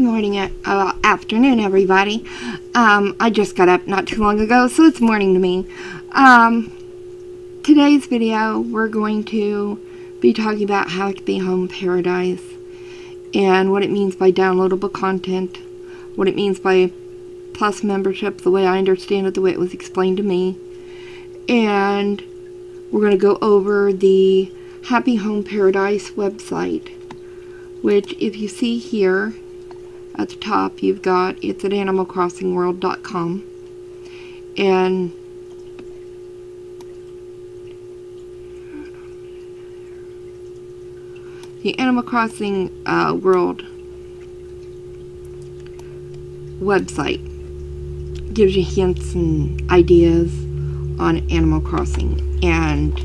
morning, afternoon, everybody. I just got up not too long ago, so it's morning to me. Today's video, we're going to be talking about Happy Home Paradise and what it means by downloadable content, what it means by Plus membership, the way I understand it, the way it was explained to me, and we're going to go over the Happy Home Paradise website, which if you see here at the top, you've got, it's at animalcrossingworld.com, and the Animal Crossing World website gives you hints and ideas on Animal Crossing and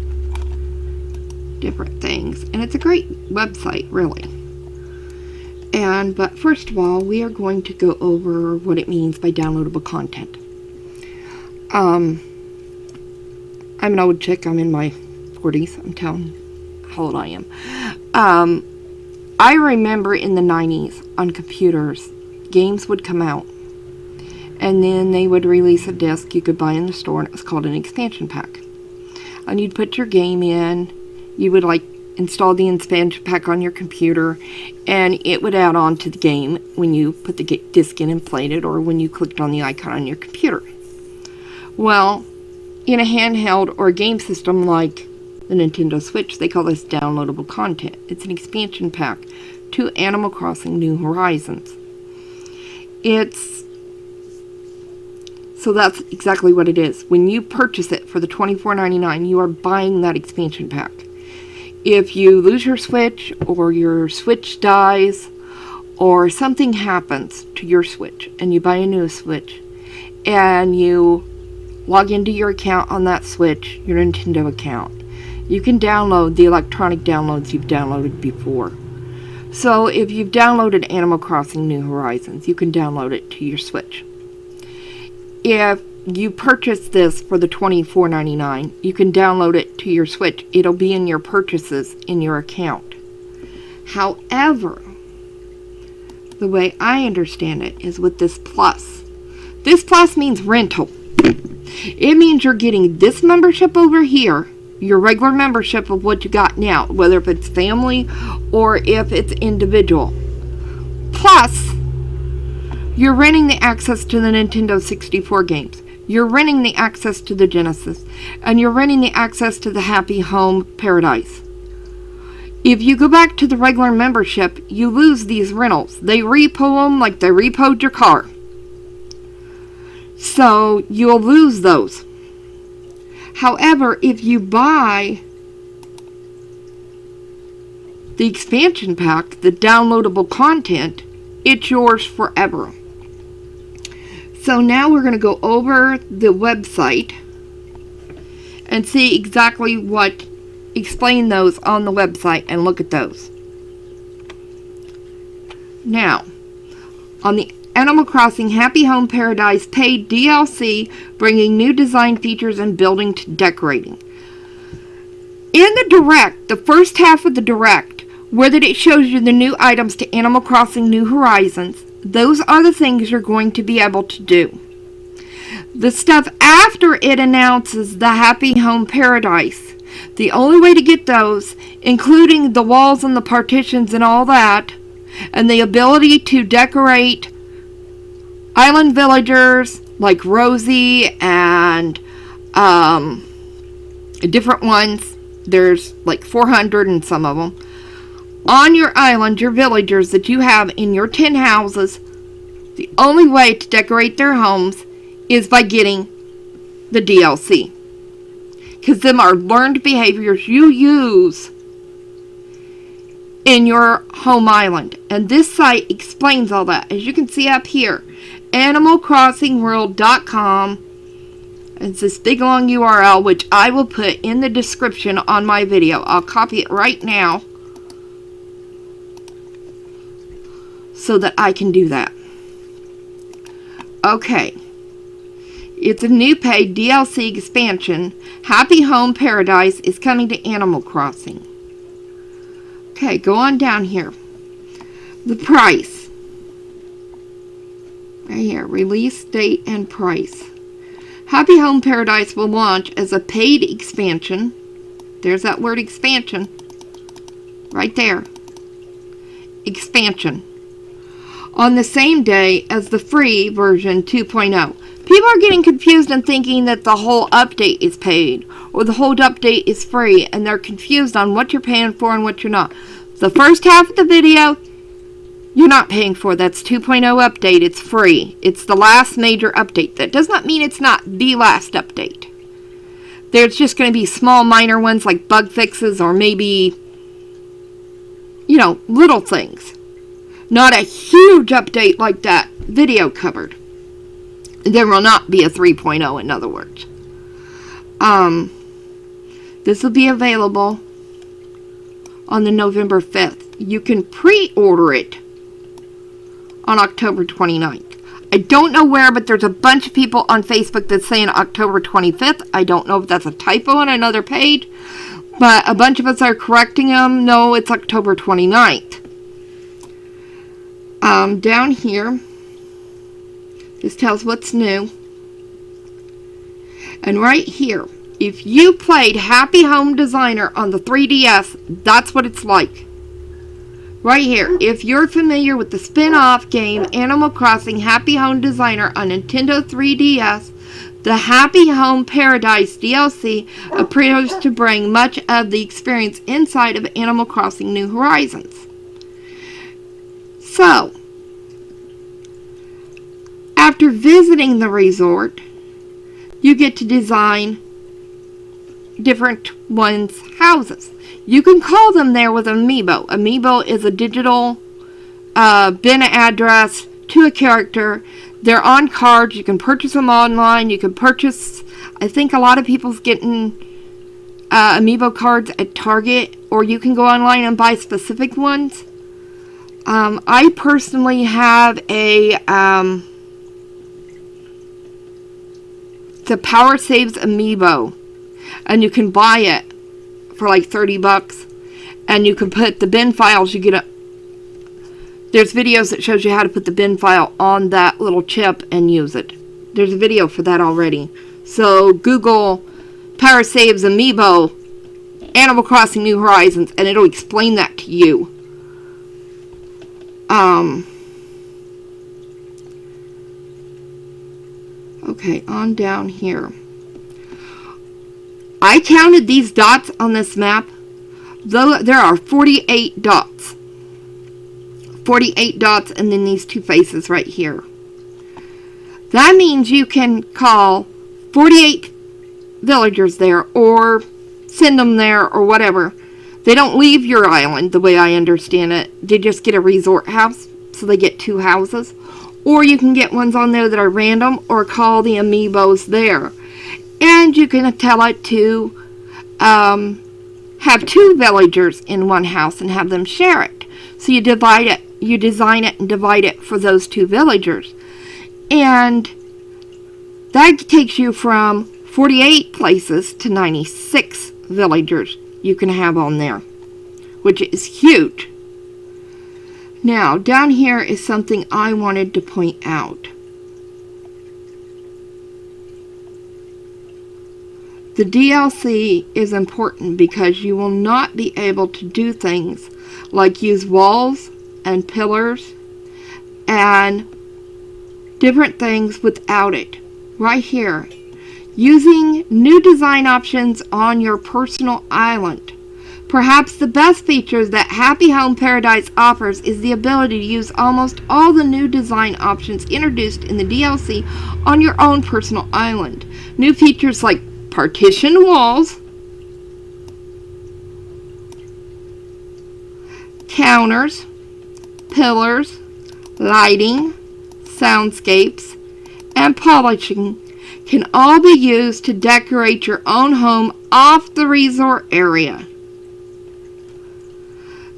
different things, and it's a great website, really. But first of all, we are going to go over what it means by downloadable content. I'm an old chick. I'm in my 40s. I'm telling how old I am. I remember in the 90s on computers, games would come out, and then they would release a disc you could buy in the store, and it was called an expansion pack. And you'd put your game in, you would install the expansion pack on your computer, and it would add on to the game when you put the disc in and played it, or when you clicked on the icon on your computer. Well, in a handheld or a game system like the Nintendo Switch, they call this downloadable content. It's an expansion pack to Animal Crossing New Horizons. So that's exactly what it is. When you purchase it for the $24.99, you are buying that expansion pack. If you lose your Switch, or your Switch dies, or something happens to your Switch, and you buy a new Switch, and you log into your account on that Switch, your Nintendo account, you can download the electronic downloads you've downloaded before. So if you've downloaded Animal Crossing New Horizons, you can download it to your Switch. If you purchase this for the $24.99, you can download it to your Switch. It'll be in your purchases in your account. However, the way I understand it is with this Plus. This Plus means rental. It means you're getting this membership over here, your regular membership of what you got now, whether if it's family or if it's individual. Plus, you're renting the access to the Nintendo 64 games. You're renting the access to the Genesis. And you're renting the access to the Happy Home Paradise. If you go back to the regular membership, you lose these rentals. They repo them like they repoed your car. So you'll lose those. However, if you buy the expansion pack, the downloadable content, it's yours forever. So now we're going to go over the website and see exactly explain those on the website and look at those. Now, on the Animal Crossing Happy Home Paradise paid DLC, bringing new design features and building to decorating. In the Direct, the first half of the Direct, where it shows you the new items to Animal Crossing New Horizons, those are the things you're going to be able to do. The stuff after it announces the Happy Home Paradise, the only way to get those, including the walls and the partitions and all that, and the ability to decorate island villagers like Rosie and different ones, there's like 400 and some of them, on your island, your villagers that you have in your 10 houses, the only way to decorate their homes is by getting the DLC. Because them are learned behaviors you use in your home island. And this site explains all that. As you can see up here, animalcrossingworld.com. It's this big long URL, which I will put in the description on my video. I'll copy it right now, so that I can do that. Okay. It's a new paid DLC expansion. Happy Home Paradise is coming to Animal Crossing. Okay, go on down here. The price. right here, release date and price. Happy Home Paradise will launch as a paid expansion. There's that word expansion. Right there. Expansion. On the same day as the free version 2.0. People are getting confused and thinking that the whole update is paid or the whole update is free, and they're confused on what you're paying for and what you're not. The first half of the video, you're not paying for. That's 2.0 update. It's free. It's the last major update. That does not mean it's not the last update. There's just going to be small minor ones like bug fixes or maybe, little things. Not a huge update like that video covered. There will not be a 3.0, in other words. This will be available on the November 5th. You can pre-order it on October 29th. I don't know where, but there's a bunch of people on Facebook that's saying October 25th. I don't know if that's a typo on another page, but a bunch of us are correcting them. No, it's October 29th. Down here, this tells what's new. And right here, if you played Happy Home Designer on the 3DS, that's what it's like. Right here, if you're familiar with the spin-off game Animal Crossing Happy Home Designer on Nintendo 3DS, the Happy Home Paradise DLC appears to bring much of the experience inside of Animal Crossing New Horizons. So, after visiting the resort, you get to design different ones' houses. You can call them there with Amiibo. Amiibo is a digital bin address to a character. They're on cards. You can purchase them online. You can purchase, I think a lot of people's getting Amiibo cards at Target, or you can go online and buy specific ones. I personally have the Power Saves Amiibo, and you can buy it for like $30, and you can put the bin files. You get there's videos that shows you how to put the bin file on that little chip and use it. There's a video for that already. So Google Power Saves Amiibo Animal Crossing New Horizons, and it'll explain that to you. Okay, on down here. I counted these dots on this map. There are 48 dots. 48 dots, and then these two faces right here. That means you can call 48 villagers there, or send them there, or whatever. They don't leave your island, the way I understand it. They just get a resort house, so they get two houses. Or you can get ones on there that are random, or call the Amiibos there. And you can tell it to have two villagers in one house and have them share it. So you divide it, you design it and divide it for those two villagers. And that takes you from 48 places to 96 villagers you can have on there, which is huge. Now, down here is something I wanted to point out. The DLC is important because you will not be able to do things like use walls and pillars and different things without it. Right here, using new design options on your personal island. Perhaps the best features that Happy Home Paradise offers is the ability to use almost all the new design options introduced in the DLC on your own personal island. New features like partition walls, counters, pillars, lighting, soundscapes, and polishing can all be used to decorate your own home off the resort area.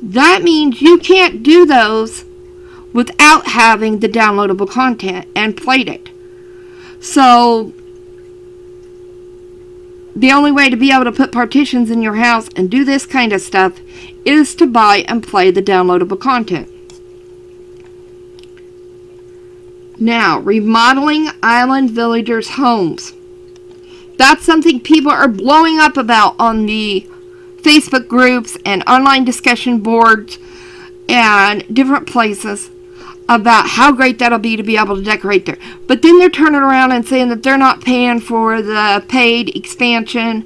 That means you can't do those without having the downloadable content and played it. So the only way to be able to put partitions in your house and do this kind of stuff is to buy and play the downloadable content. Now, remodeling island villagers' homes. That's something people are blowing up about on the Facebook groups and online discussion boards and different places about how great that'll be to be able to decorate there. But then they're turning around and saying that they're not paying for the paid expansion.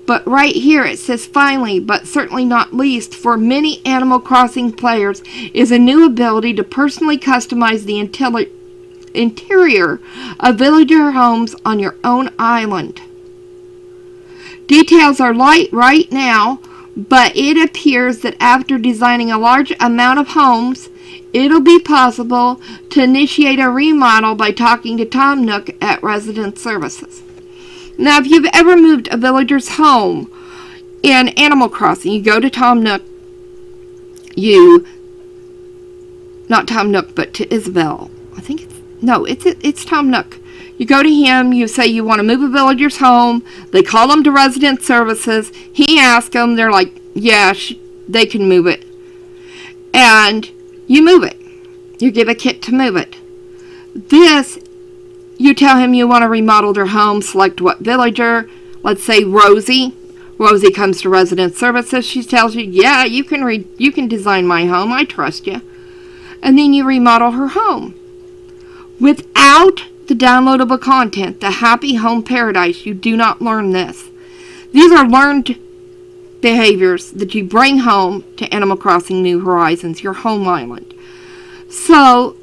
But right here it says, finally, but certainly not least, for many Animal Crossing players is a new ability to personally customize the interior of villager homes on your own island. Details are light right now, but it appears that after designing a large amount of homes, it'll be possible to initiate a remodel by talking to Tom Nook at Resident Services. Now, if you've ever moved a villager's home in Animal Crossing, you go to Tom Nook, not Tom Nook, but to Isabel. I think it's Tom Nook. You go to him, you say you want to move a villager's home, they call them to Resident Services, he asks them, they're like, yeah, they can move it. And you move it. You give a kit to move it. This, you tell him you want to remodel their home, select what villager, let's say Rosie. Rosie comes to Resident Services, she tells you, yeah, you can design my home, I trust you. And then you remodel her home. Without the downloadable content, the Happy Home Paradise, you do not learn this. These are learned behaviors that you bring home to Animal Crossing New Horizons, your home island. So,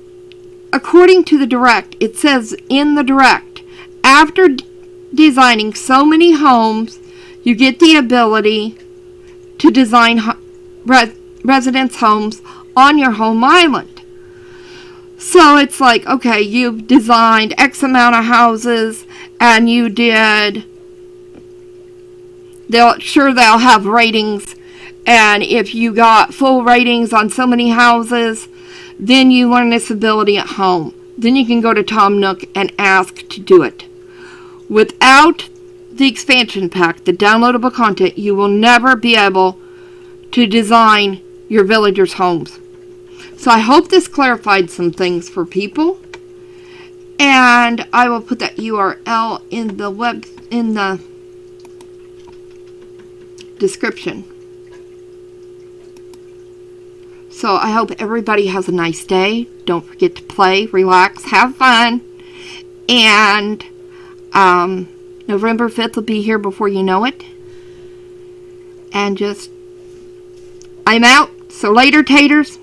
according to the Direct, it says in the Direct, after designing so many homes, you get the ability to design residence homes on your home island. So it's like, okay, you've designed X amount of houses, and you did, they'll have ratings, and if you got full ratings on so many houses, then you learn this ability at home. Then you can go to Tom Nook and ask to do it. Without the expansion pack, the downloadable content, you will never be able to design your villagers' homes. So I hope this clarified some things for people. And I will put that URL in the description. So I hope everybody has a nice day. Don't forget to play, relax, have fun. And November 5th will be here before you know it. And I'm out. So later, taters.